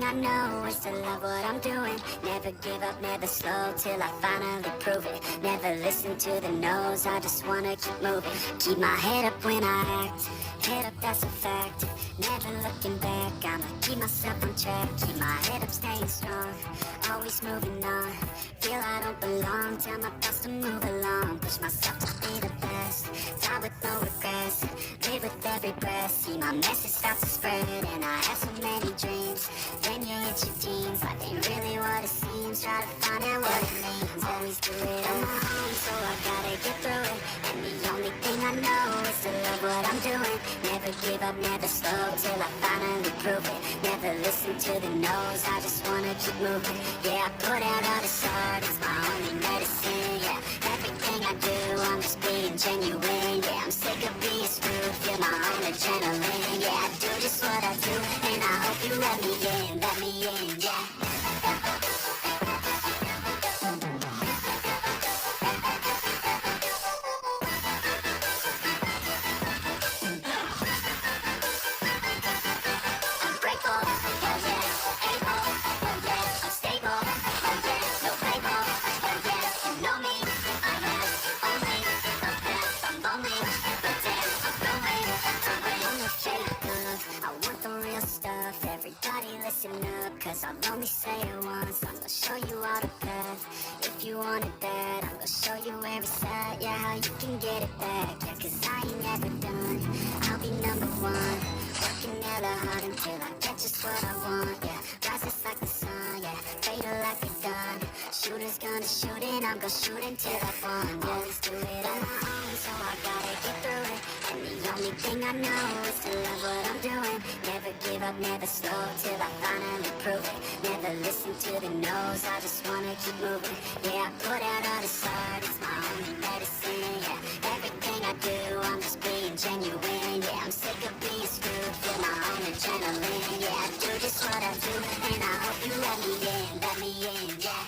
I know is to love what I'm doing. Never give up, never slow till I finally prove it. Never listen to the no's, I just wanna keep moving. Keep my head up when I act, head up, that's a fact. Never looking back, I'ma keep myself on track. Keep my head up, staying strong, always moving on. Feel I don't belong, tell my thoughts to move along. Push myself to be the best, die with no regrets. Live with every breath, see my message start to spread. And I have so many dreams, when you hit your teens, life ain't really what it seems. Try to find out what it means, always do it on my own, so I gotta get through it. And the only thing I know is to love what I'm doing. Never give up, never slow till I finally prove it. Never listen to the no's, I just wanna keep moving. Yeah, I put out all this art, it's my only medicine. Yeah, everything I do, I'm just being genuine. Yeah, I'm sick of being screwed, feel my own adrenaline. Yeah, I do just what I do, and I hope you let me in, yeah. Cause I'll only say it once, I'm gonna show you all the path. If you want it bad, I'm gonna show you where it's at. Yeah, how you can get it back. Yeah, cause I ain't never done, I'll be number one. Working hella hard until I get just what I want. Yeah, rises like the sun, yeah, fatal like a gun. Shooter's gonna shoot and I'm gonna shoot until I fall. Always do it on my own, so I gotta get through it. And the only thing I know is to love what I'm doing. Never give up, never slow till I finally prove it. Never listen to the no's, I just wanna keep moving. Yeah, I put out all this art, it's my only medicine. Yeah, everything I do, I'm just being genuine. Yeah, I'm sick of being screwed, feel my own adrenaline. Yeah, I do just what I do, and I hope you let me in, yeah.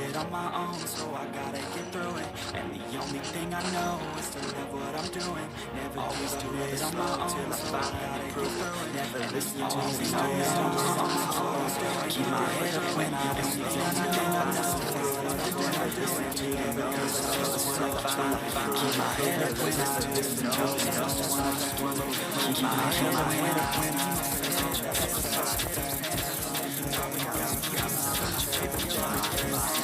On my own, so I gotta get through it. And the only thing I know is to love what I'm doing. Never always do it on my own till I finally prove it. Never listen to the no's. Keep my head up when I do anything I know. Never listen to the no's till I finally keep my head up when I do the no's. Keep my head up when I do the no's.